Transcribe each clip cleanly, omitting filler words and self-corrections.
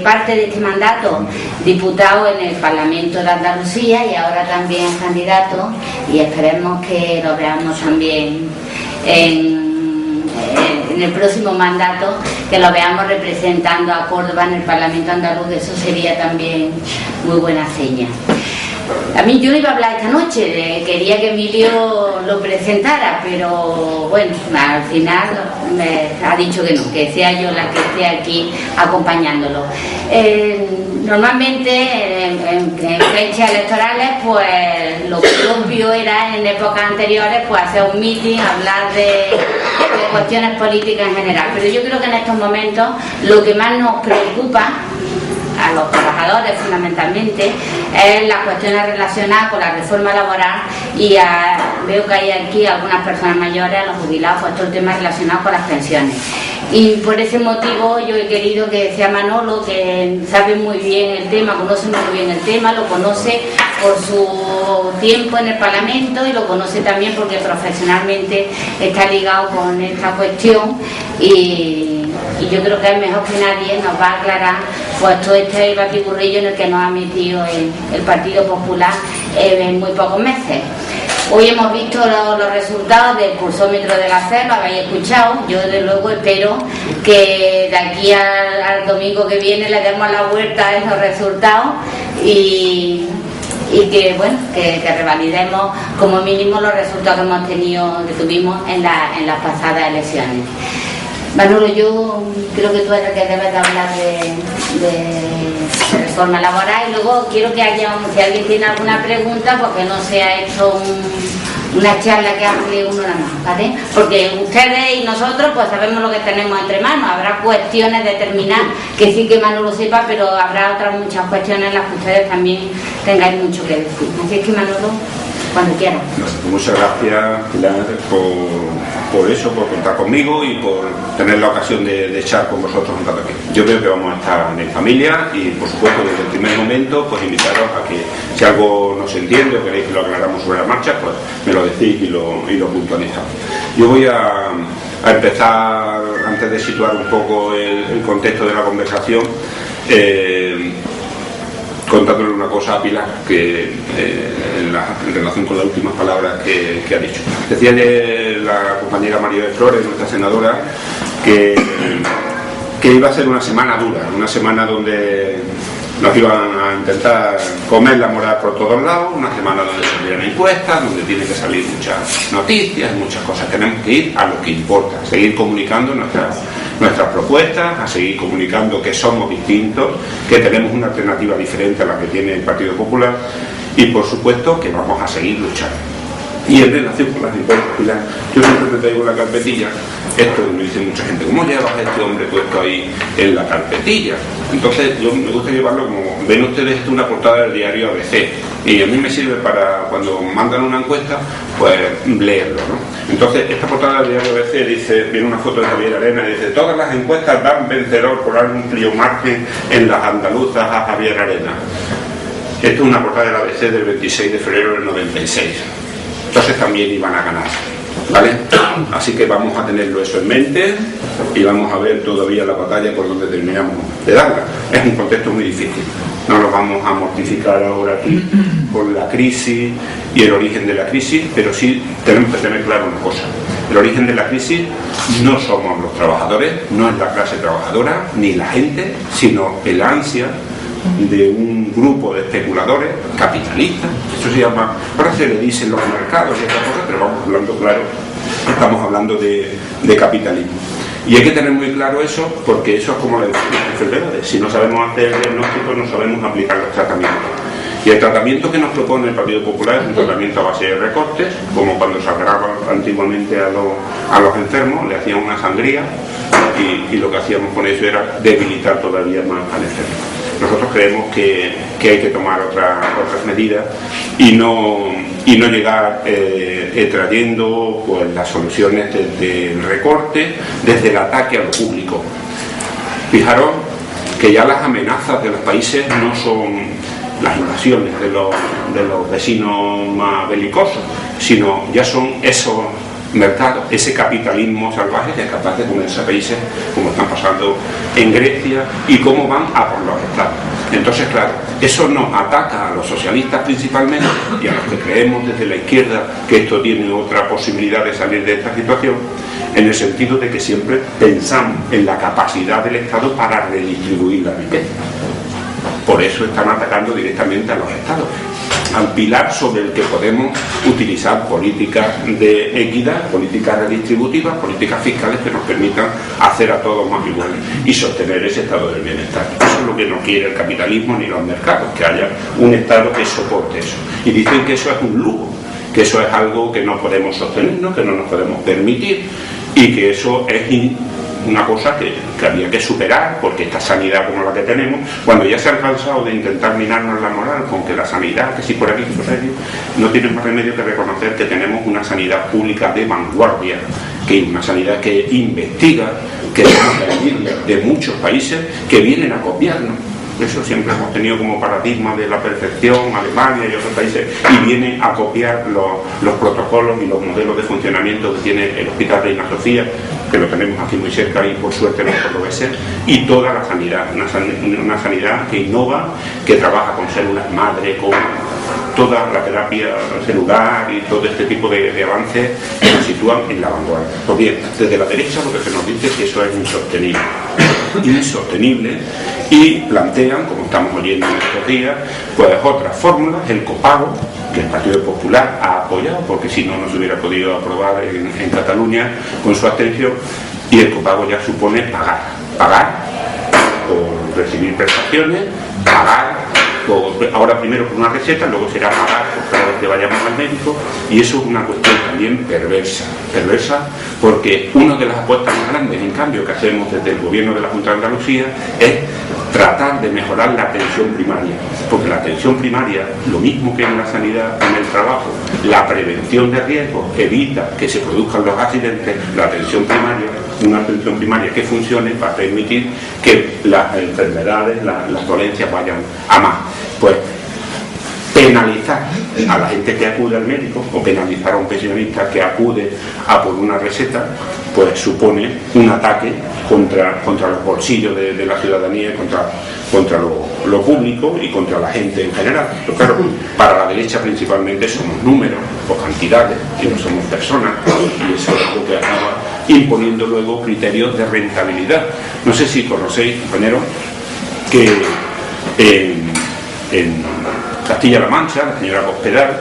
Parte de este mandato diputado en el Parlamento de Andalucía y ahora también candidato, y esperemos que lo veamos también en el próximo mandato, que lo veamos representando a Córdoba en el Parlamento andaluz. Eso sería también muy buena seña. A mí yo no iba a hablar esta noche, quería que Emilio lo presentara, pero bueno, al final me ha dicho que no, que sea yo la que esté aquí acompañándolo. Normalmente en fechas electorales, pues lo propio era en épocas anteriores pues hacer un meeting, hablar de cuestiones políticas en general, pero yo creo que en estos momentos lo que más nos preocupa a los trabajadores fundamentalmente es las cuestiones relacionadas con la reforma laboral y veo que hay aquí algunas personas mayores, a los jubilados, pues todo el tema relacionado con las pensiones. Y por ese motivo yo he querido que sea Manolo, que sabe muy bien el tema, conoce muy bien el tema, lo conoce por su tiempo en el Parlamento y lo conoce también porque profesionalmente está ligado con esta cuestión, y yo creo que es mejor que nadie nos va a aclarar pues todo este batiburrillo en el que nos ha metido el Partido Popular en muy pocos meses. Hoy hemos visto los resultados del pulsómetro de la SER, lo habéis escuchado. Yo desde luego espero que de aquí al domingo que viene le demos la vuelta a esos resultados y que bueno, que revalidemos como mínimo los resultados que tuvimos en las pasadas elecciones. Manolo, yo creo que tú eres el que debes de hablar de reforma laboral, y luego quiero que si alguien tiene alguna pregunta, pues que no sea esto una charla que hable uno nada más, ¿vale? Porque ustedes y nosotros pues sabemos lo que tenemos entre manos. Habrá cuestiones determinadas que sí que Manolo sepa, pero habrá otras muchas cuestiones en las que ustedes también tengáis mucho que decir. Así es que Manolo, cuando quieras. Muchas gracias, Pilar, por contar conmigo y por tener la ocasión de echar con vosotros un rato aquí. Yo creo que vamos a estar en familia y, por supuesto, desde el primer momento, pues invitaros a que si algo no se entiende o queréis que lo aclaramos sobre la marcha, pues me lo decís y lo puntualizamos. Yo voy a empezar, antes de situar un poco el contexto de la conversación, contándole una cosa a Pilar, que en relación con las últimas palabras que ha dicho. Decía la compañera María de Flores, nuestra senadora, que iba a ser una semana dura, una semana donde nos iban a intentar comer la moral por todos lados, una semana donde salieran encuestas, donde tienen que salir muchas noticias, muchas cosas. Tenemos que ir a lo que importa, seguir comunicando nuestras propuestas, a seguir comunicando que somos distintos, que tenemos una alternativa diferente a la que tiene el Partido Popular y, por supuesto, que vamos a seguir luchando. Y en relación con las encuestas, Pilar, yo siempre te traigo la carpetilla. Esto me dice mucha gente, ¿cómo llevas a este hombre puesto ahí en la carpetilla? Entonces yo me gusta llevarlo como, ven ustedes, esto es una portada del diario ABC, y a mí me sirve para cuando mandan una encuesta, pues leerlo, ¿no? Entonces esta portada del diario ABC viene una foto de Javier Arena y dice: todas las encuestas dan vencedor por amplio margen en las andaluzas a Javier Arena. Esto es una portada del ABC del 26 de febrero del 96. Entonces también iban a ganar, ¿vale? Así que vamos a tenerlo eso en mente y vamos a ver todavía la batalla por donde terminamos de darla. Es un contexto muy difícil, no lo vamos a mortificar ahora aquí por la crisis y el origen de la crisis, pero sí tenemos que tener claro una cosa: el origen de la crisis no somos los trabajadores, no es la clase trabajadora ni la gente, sino el ansia de un grupo de especuladores capitalistas. Eso se llama, ahora se le dicen los mercados y estas cosas, pero vamos hablando claro, estamos hablando de capitalismo. Y hay que tener muy claro eso, porque eso es como la enfermedad. Si no sabemos hacer el diagnóstico, no sabemos aplicar los tratamientos. Y el tratamiento que nos propone el Partido Popular es un tratamiento a base de recortes, como cuando se agarraba antiguamente a los enfermos, le hacían una sangría y lo que hacíamos con eso era debilitar todavía más al enfermo. Nosotros creemos que hay que tomar otras medidas y no llegar trayendo pues, las soluciones desde el recorte, desde el ataque a lo público. Fijaros que ya las amenazas de los países no son las invasiones de los vecinos más belicosos, sino ya son esos mercado, ese capitalismo salvaje que es capaz de comerse a países como están pasando en Grecia y cómo van a por los estados. Entonces, claro, eso nos ataca a los socialistas principalmente y a los que creemos desde la izquierda que esto tiene otra posibilidad de salir de esta situación, en el sentido de que siempre pensamos en la capacidad del Estado para redistribuir la riqueza. Por eso están atacando directamente a los estados, al pilar sobre el que podemos utilizar políticas de equidad, políticas redistributivas, políticas fiscales que nos permitan hacer a todos más iguales y sostener ese estado del bienestar. Eso es lo que no quiere el capitalismo ni los mercados, que haya un estado que soporte eso. Y dicen que eso es un lujo, que eso es algo que no podemos sostenernos, que no nos podemos permitir y que eso es una cosa que había que superar, porque esta sanidad como la que tenemos, cuando ya se han cansado de intentar minarnos la moral con que la sanidad, que si por aquí, que por allí, no tiene más remedio que reconocer que tenemos una sanidad pública de vanguardia, que es una sanidad que investiga, que somos la envidia de muchos países que vienen a copiarnos. Eso siempre hemos tenido como paradigma de la perfección, Alemania y otros países, y vienen a copiar los protocolos y los modelos de funcionamiento que tiene el Hospital Reina Sofía, que lo tenemos aquí muy cerca y por suerte no lo va a ser, y toda la sanidad, una sanidad que innova, que trabaja con células madre, con toda la terapia celular y todo este tipo de avances que nos sitúan en la vanguardia. Pues bien, desde la derecha lo que se nos dice es que eso es insostenible y plantean, como estamos oyendo en estos días, pues otras fórmulas, el copago, que el Partido Popular ha apoyado, porque si no, no se hubiera podido aprobar en Cataluña con su abstención, y el copago ya supone pagar por recibir prestaciones, pagar ahora primero por una receta, luego será pagar por cada vez que vayamos al médico, y eso es una cuestión también perversa porque una de las apuestas más grandes, en cambio, que hacemos desde el gobierno de la Junta de Andalucía es tratar de mejorar la atención primaria, porque la atención primaria, lo mismo que en la sanidad, en el trabajo, la prevención de riesgos evita que se produzcan los accidentes. La atención primaria, una atención primaria que funcione, va a permitir que las enfermedades, las dolencias vayan a más. Pues penalizar a la gente que acude al médico o penalizar a un pensionista que acude a por una receta, pues supone un ataque contra los bolsillos de la ciudadanía, contra lo público y contra la gente en general. Pero claro, para la derecha principalmente somos números o cantidades y no somos personas, y eso es lo que acaba imponiendo luego criterios de rentabilidad. No sé si conocéis, compañeros, que en Castilla-La Mancha, la señora Cospedal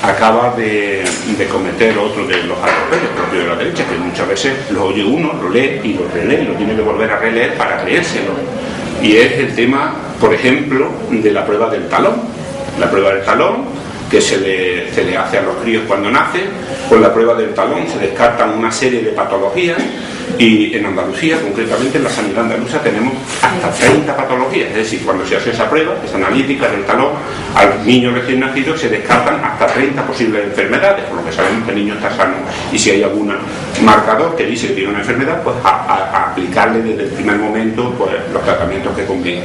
acaba de cometer otro de los atropellos propios de la derecha, que muchas veces lo oye uno, lo lee y lo relee, y lo tiene que volver a releer para creérselo. Y es el tema, por ejemplo, de la prueba del talón. La prueba del talón, que se le hace a los críos cuando nacen. Con la prueba del talón se descartan una serie de patologías, y en Andalucía, concretamente en la sanidad andaluza, tenemos hasta 30 patologías. Es decir, cuando se hace esa prueba, esa analítica del talón, al niño recién nacido se descartan hasta 30 posibles enfermedades, por lo que sabemos que el niño está sano, y si hay algún marcador que dice que tiene una enfermedad, pues a aplicarle desde el primer momento pues los tratamientos que convienen.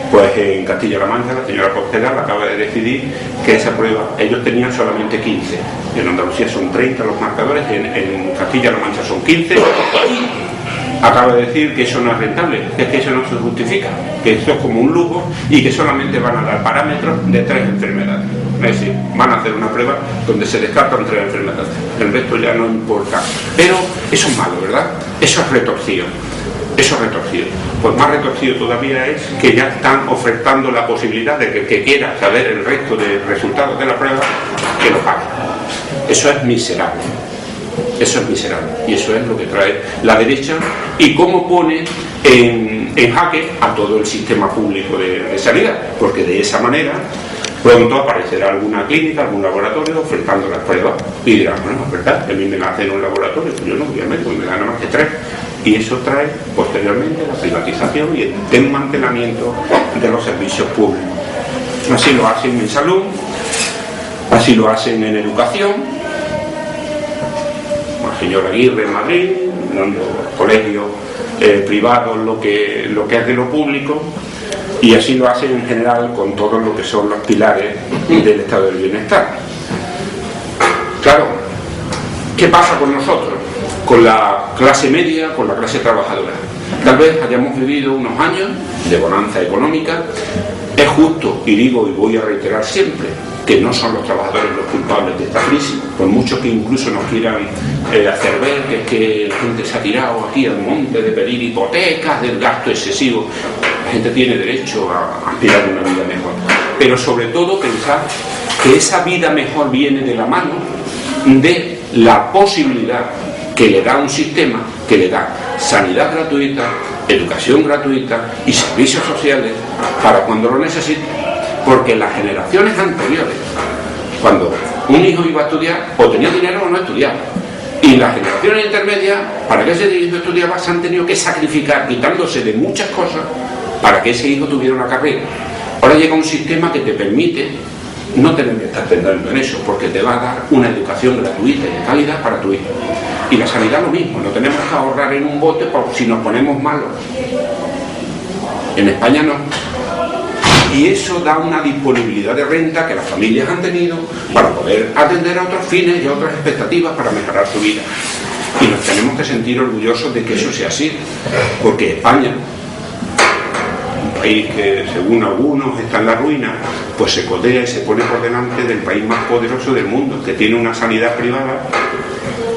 Pues en Castilla-La Mancha la señora Cospedal acaba de decidir que esa prueba, ellos tenían solamente 15, en Andalucía son 30 los marcadores, en Castilla-La Mancha son 15, y acaba de decir que eso no es rentable, que eso no se justifica, que eso es como un lujo y que solamente van a dar parámetros de 3 enfermedades. Es decir, van a hacer una prueba donde se descartan 3 enfermedades, el resto ya no importa. Pero eso es malo, ¿verdad? Eso es retorcido. Eso es retorcido. Pues más retorcido todavía es que ya están ofertando la posibilidad de que el que quiera saber el resto de resultados de la prueba, que lo pague. Eso es miserable. Eso es miserable. Y eso es lo que trae la derecha y cómo pone en jaque a todo el sistema público de sanidad. Porque de esa manera pronto aparecerá alguna clínica, algún laboratorio ofertando las pruebas y dirán, bueno, es verdad, a mí me la hacen en un laboratorio, pues yo no voy al médico, me dan nada más que 3. Y eso trae posteriormente la privatización y el desmantelamiento de los servicios públicos. Así lo hacen en salud, así lo hacen en educación, el señor Aguirre en Madrid, en los colegios privados lo que es de lo público, y así lo hacen en general con todo lo que son los pilares del estado del bienestar. Claro, ¿Qué pasa con nosotros? Con la clase media, con la clase trabajadora. Tal vez hayamos vivido unos años de bonanza económica. Es justo, y digo y voy a reiterar siempre, que no son los trabajadores los culpables de esta crisis, por mucho que incluso nos quieran hacer ver que es que la gente se ha tirado aquí al monte de pedir hipotecas, del gasto excesivo. La gente tiene derecho a aspirar a una vida mejor, pero sobre todo pensar que esa vida mejor viene de la mano de la posibilidad que le da un sistema que le da sanidad gratuita, educación gratuita y servicios sociales para cuando lo necesite. Porque las generaciones anteriores, cuando un hijo iba a estudiar, o tenía dinero o no estudiaba. Y las generaciones intermedias, para que ese hijo estudiara, se han tenido que sacrificar, quitándose de muchas cosas, para que ese hijo tuviera una carrera. Ahora llega un sistema que te permite no tener que estar pensando en eso, porque te va a dar una educación gratuita y de calidad para tu hijo. Y la sanidad lo mismo, no tenemos que ahorrar en un bote por si nos ponemos malos. En España no. Y eso da una disponibilidad de renta que las familias han tenido para poder atender a otros fines y a otras expectativas para mejorar su vida. Y nos tenemos que sentir orgullosos de que eso sea así, porque España, un país que según algunos está en la ruina, pues se codea y se pone por delante del país más poderoso del mundo, que tiene una sanidad privada,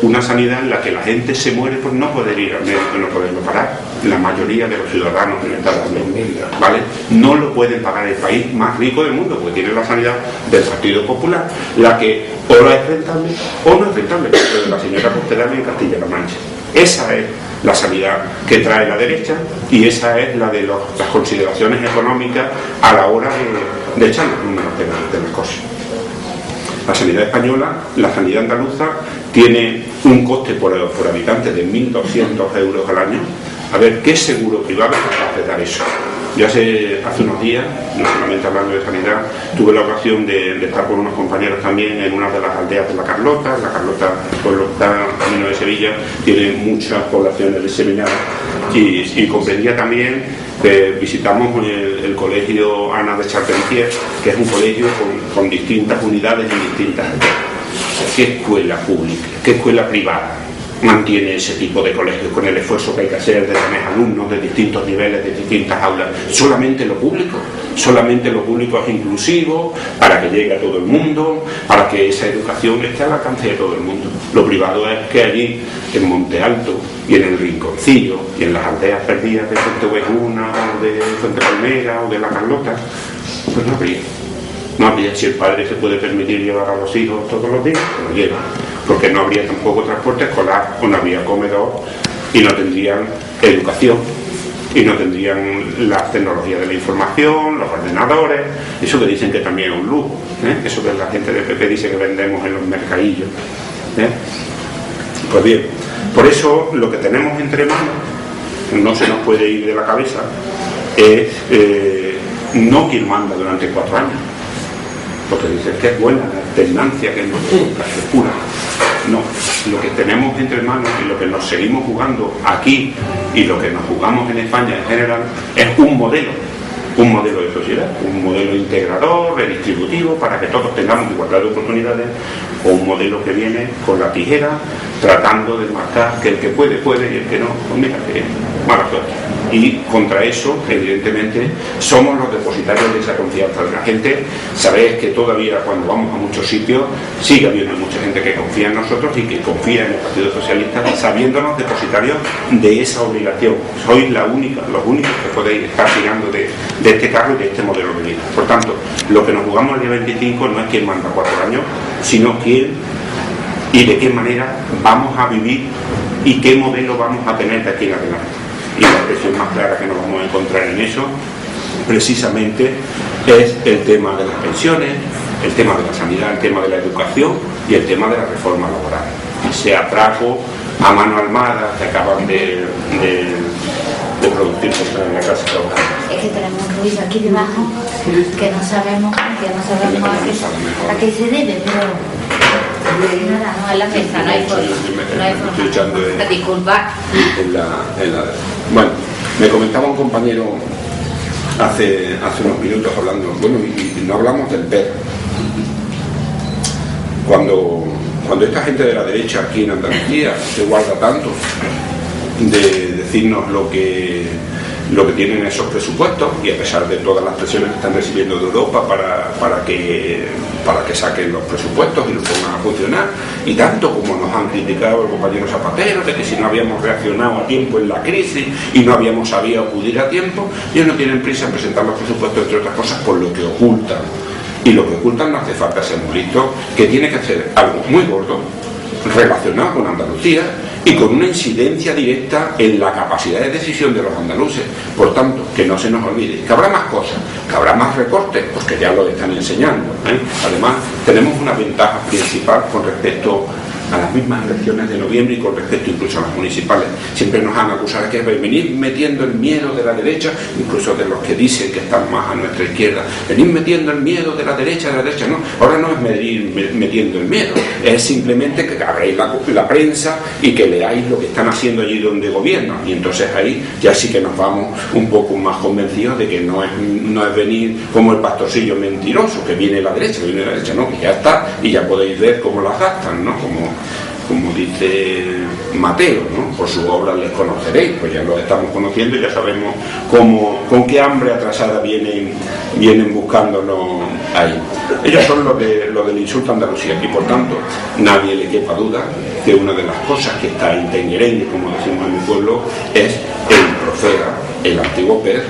una sanidad en la que la gente se muere por no poder ir al médico y no poderlo pagar. La mayoría de los ciudadanos en Estados Unidos, ¿vale? No lo pueden pagar. El país más rico del mundo, porque tiene la sanidad del Partido Popular, la que o la es rentable o no es rentable, de la señora Cospedal en Castilla-La Mancha. Esa es la sanidad que trae la derecha y esa es la de las consideraciones económicas a la hora de echar números de las cosas. La sanidad española, la sanidad andaluza, tiene un coste por habitante de 1.200 euros al año. A ver, ¿qué seguro privado es capaz de dar eso? Yo hace unos días, no solamente hablando de sanidad, tuve la ocasión de estar con unos compañeros también en una de las aldeas de La Carlota. La Carlota, pueblo que está camino de Sevilla, tiene muchas poblaciones diseminadas y comprendía también que visitamos el colegio Ana de Charpentier, que es un colegio con distintas unidades y distintas aldeas. ¿Qué escuela pública, qué escuela privada mantiene ese tipo de colegios con el esfuerzo que hay que hacer de tener alumnos de distintos niveles, de distintas aulas? Solamente lo público es inclusivo, para que llegue a todo el mundo, para que esa educación esté al alcance de todo el mundo. Lo privado es que allí, en Monte Alto y en el Rinconcillo y en las aldeas perdidas de Fuente Huejuna o de Fuente Palmera o de La Carlota, pues no habría. Si el padre se puede permitir llevar a los hijos todos los días, pues lo lleva, porque no habría tampoco transporte escolar, o no habría comedor, y no tendrían educación, y no tendrían la tecnología de la información, los ordenadores, eso que dicen que también es un lujo, eso que la gente de PP dice que vendemos en los mercadillos. Pues bien, por eso lo que tenemos entre manos, no se nos puede ir de la cabeza, es no quien manda durante 4 años. Porque dicen que es buena la alternancia, que es pura. No, lo que tenemos entre manos y lo que nos seguimos jugando aquí y lo que nos jugamos en España en general es un modelo de sociedad, un modelo integrador, redistributivo, para que todos tengamos igualdad de oportunidades, o un modelo que viene con la tijera tratando de marcar que el que puede y el que no, pues mira, que mala suerte. Y contra eso, evidentemente, somos los depositarios de esa confianza de la gente. Sabéis que todavía cuando vamos a muchos sitios sigue habiendo mucha gente que confía en nosotros y que confía en el Partido Socialista, sabiéndonos depositarios de esa obligación. Sois los únicos que podéis estar tirando de este carro y de este modelo de vida. Por tanto, lo que nos jugamos el día 25 no es quién manda 4 años, sino quién y de qué manera vamos a vivir y qué modelo vamos a tener de aquí en adelante. Y la expresión más clara que nos vamos a encontrar en eso precisamente es el tema de las pensiones, el tema de la sanidad, el tema de la educación y el tema de la reforma laboral. Ese atraco a mano armada que acaban de producirse en la clase trabajadora. Es que tenemos un ruido aquí debajo que no sabemos a qué se debe, pero nada, no, en la mesa no hay forma. Disculpa. Bueno, me comentaba un compañero hace unos minutos hablando, bueno, y no hablamos del PER. Cuando cuando esta gente de la derecha aquí en Andalucía se guarda tanto de decirnos lo que tienen esos presupuestos, y a pesar de todas las presiones que están recibiendo de Europa para que saquen los presupuestos y los pongan a funcionar, y tanto como nos han criticado el compañero Zapatero de que si no habíamos reaccionado a tiempo en la crisis y no habíamos sabido acudir a tiempo, ellos no tienen prisa en presentar los presupuestos, entre otras cosas por lo que ocultan, y lo que ocultan no hace falta ser muy listo, que tiene que hacer algo muy gordo relacionado con Andalucía y con una incidencia directa en la capacidad de decisión de los andaluces. Por tanto, que no se nos olvide que habrá más cosas, que habrá más recortes, pues que ya lo están enseñando, ¿eh? Además, tenemos una ventaja principal con respecto a las mismas elecciones de noviembre y con respecto incluso a las municipales. Siempre nos han acusado de que venir metiendo el miedo de la derecha, incluso de los que dicen que están más a nuestra izquierda, venir metiendo el miedo de la derecha, no, ahora no es metiendo el miedo, es simplemente que abréis la prensa y que leáis lo que están haciendo allí donde gobiernan, y entonces ahí ya sí que nos vamos un poco más convencidos de que no es venir como el pastorcillo mentiroso, que viene la derecha, no, que ya está, y ya podéis ver cómo las gastan, ¿no? Como dice Mateo, ¿no? Por su obra les conoceréis, pues ya lo estamos conociendo y ya sabemos con qué hambre atrasada vienen buscándonos ahí. Ellos son los del insulto a Andalucía, y por tanto nadie le quepa duda que una de las cosas que está en Tenguerengue, como decimos en mi pueblo, es el Procera, el antiguo PER.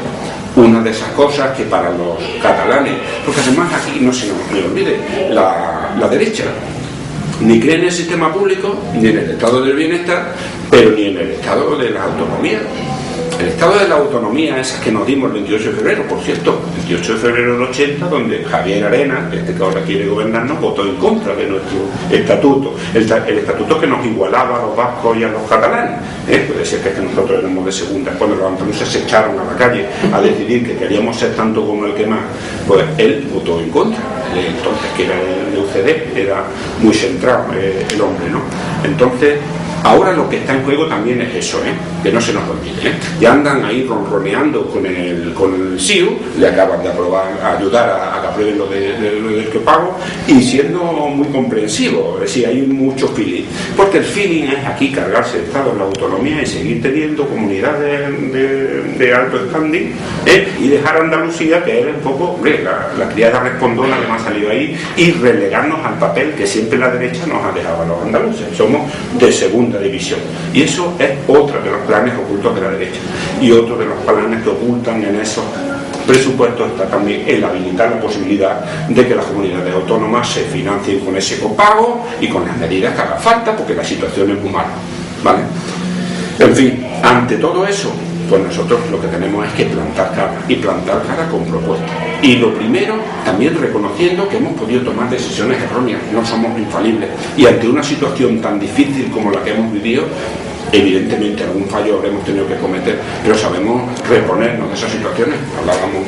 Una de esas cosas que para los catalanes, porque además aquí no se nos olvide, la derecha ni cree en el sistema público, ni en el estado del bienestar, pero ni en el estado de la autonomía. El estado de la autonomía, esas que nos dimos el 28 de febrero, por cierto, el 28 de febrero del 80, donde Javier Arena, que ahora quiere gobernarnos, votó en contra de nuestro estatuto, el estatuto que nos igualaba a los vascos y a los catalanes. Puede ser que nosotros éramos de segunda, cuando los andaluces se echaron a la calle a decidir que queríamos ser tanto como el que más, pues él votó en contra. Entonces, que era de UCD, era muy centrado el hombre, ¿no? Entonces, ahora lo que está en juego también es eso, que no se nos olvide. Ya andan ahí ronroneando con el SIU, le acaban de ayudar a que aprueben lo del que pago, y siendo muy comprensivo, es decir, hay mucho feeling, porque el feeling es aquí cargarse el Estado, la autonomía, y seguir teniendo comunidades de alto standing, y dejar a Andalucía, que era un poco la criada respondona que me ha salido ahí, y relegarnos al papel que siempre la derecha nos ha dejado a los andaluces. Somos de segunda división, y eso es otro de los planes ocultos de la derecha, y otro de los planes que ocultan en esos presupuestos está también el habilitar la posibilidad de que las comunidades autónomas se financien con ese copago y con las medidas que haga falta, porque la situación es muy mala, ¿vale? En fin, ante todo eso, pues nosotros lo que tenemos es que plantar cara, y plantar cara con propuestas. Y lo primero, también reconociendo que hemos podido tomar decisiones erróneas, no somos infalibles, y ante una situación tan difícil como la que hemos vivido, evidentemente algún fallo habremos tenido que cometer, pero sabemos reponernos de esas situaciones. Hablábamos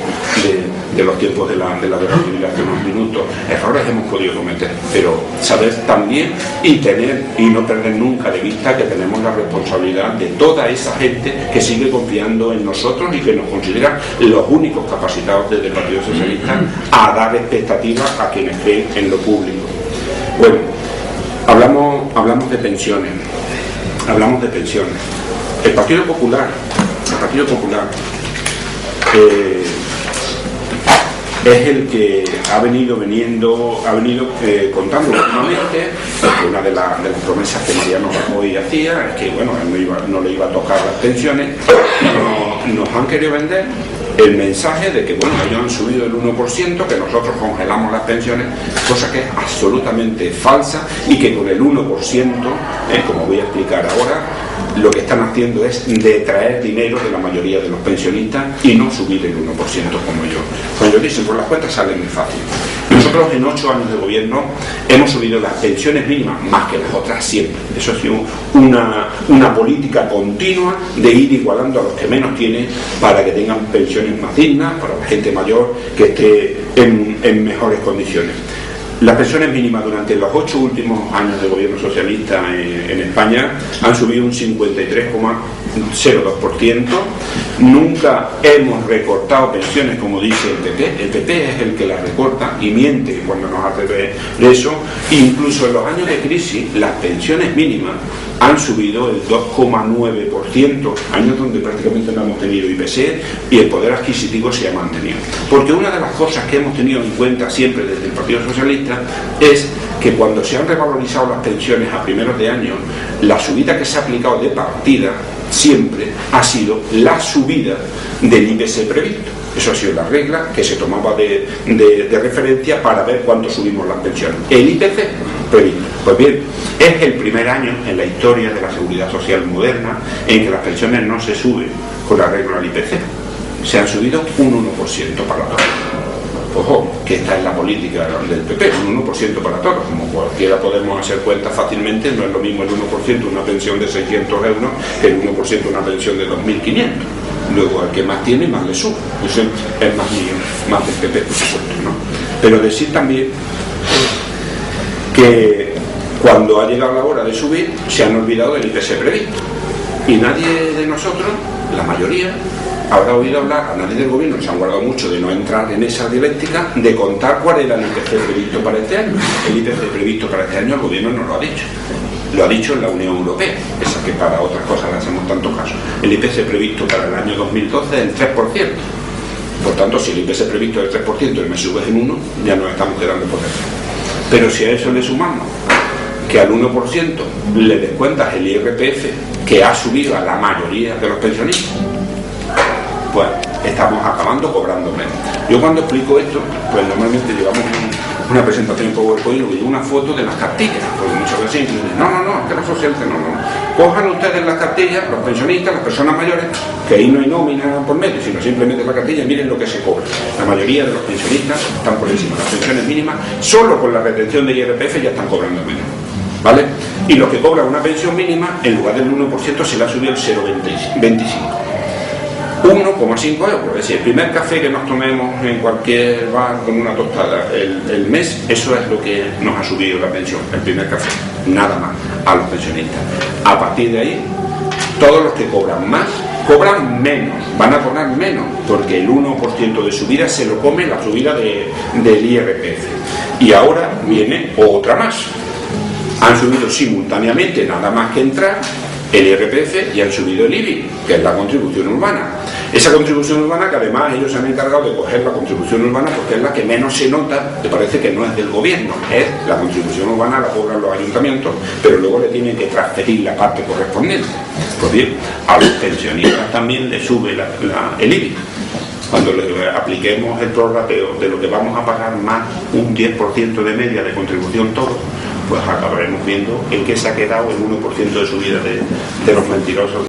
de los tiempos de la guerra civil hace unos minutos. Errores hemos podido cometer, pero saber también y no perder nunca de vista que tenemos la responsabilidad de toda esa gente que sigue confiando en nosotros y que nos considera los únicos capacitados desde el Partido Socialista a dar expectativas a quienes creen en lo público. Bueno, hablamos de pensiones. Hablamos de pensiones. El Partido Popular es el que ha venido contando últimamente, porque una de las promesas que Mariano Rajoy hacía es que, bueno, él no le iba a tocar las pensiones, y nos han querido vender el mensaje de que, bueno, ellos han subido el 1%, que nosotros congelamos las pensiones, cosa que es absolutamente falsa, y que con el 1%, como voy a explicar ahora, lo que están haciendo es detraer dinero de la mayoría de los pensionistas y no subir el 1% como ellos. Cuando dicen por las cuentas sale muy fácil. Nosotros en 8 años de gobierno hemos subido las pensiones mínimas más que las otras siempre. Eso ha sido una política continua de ir igualando a los que menos tienen para que tengan pensiones más dignas, para la gente mayor que esté en mejores condiciones. Las pensiones mínimas durante los 8 últimos años de gobierno socialista en España han subido un 53,02%. Nunca hemos recortado pensiones, como dice el PP. El PP es el que las recorta y miente cuando nos hace ver eso. Incluso en los años de crisis, las pensiones mínimas han subido el 2,9%, años donde prácticamente no hemos tenido IPC y el poder adquisitivo se ha mantenido. Porque una de las cosas que hemos tenido en cuenta siempre desde el Partido Socialista es que cuando se han revalorizado las pensiones a primeros de año, la subida que se ha aplicado de partida siempre ha sido la subida del IPC previsto. Eso ha sido la regla que se tomaba de referencia para ver cuánto subimos las pensiones. El IPC previsto. Pues bien, es el primer año en la historia de la seguridad social moderna en que las pensiones no se suben con arreglo al IPC. Se han subido un 1% para todos. Ojo, que esta es la política del PP, un 1% para todos. Como cualquiera podemos hacer cuenta fácilmente, no es lo mismo el 1% de una pensión de 600 euros que el 1% de una pensión de 2.500. Luego al que más tiene, más le sube. Eso es más del PP, por supuesto, ¿no? Pero decir también que cuando ha llegado la hora de subir, se han olvidado del IPC previsto. Y nadie de nosotros, la mayoría, habrá oído hablar, a nadie del gobierno se han guardado mucho de no entrar en esa dialéctica, de contar cuál era el IPC previsto para este año. El IPC previsto para este año el gobierno no lo ha dicho. Lo ha dicho en la Unión Europea, esa que para otras cosas le hacemos tanto caso. El IPC previsto para el año 2012 es el 3%. Por tanto, si el IPC previsto es el 3% y me subes en 1, ya nos estamos quedando por detrás. Pero si a eso le sumamos que al 1% le descuentas el IRPF, que ha subido a la mayoría de los pensionistas, pues estamos acabando cobrando menos. Yo cuando explico esto, pues normalmente llevamos una presentación en PowerPoint y luego una foto de las cartillas, porque muchas veces dicen, no, que los socialistas no. Cojan ustedes las cartillas, los pensionistas, las personas mayores, que ahí no hay nómina por medio, sino simplemente la cartilla y miren lo que se cobra. La mayoría de los pensionistas están por encima de las pensiones mínimas, solo con la retención de IRPF ya están cobrando menos, ¿vale? Y los que cobran una pensión mínima, en lugar del 1% se le ha subido el 0,25. 1,5 euros, es decir, el primer café que nos tomemos en cualquier bar con una tostada el mes, eso es lo que nos ha subido la pensión, el primer café, nada más, a los pensionistas. A partir de ahí, todos los que cobran más, cobran menos, van a cobrar menos, porque el 1% de subida se lo come la subida del IRPF. Y ahora viene otra más. Han subido simultáneamente, nada más que entrar, el IRPF y han subido el IBI, que es la contribución urbana. Esa contribución urbana que además ellos se han encargado de coger la contribución urbana porque es la que menos se nota, te parece que no es del gobierno, es la contribución urbana la cobran los ayuntamientos, pero luego le tienen que transferir la parte correspondiente. Pues bien, a los pensionistas también le sube el IBI. Cuando le apliquemos el prorrateo de lo que vamos a pagar más un 10% de media de contribución todo, pues acabaremos viendo en qué se ha quedado el 1% de subida de los mentirosos.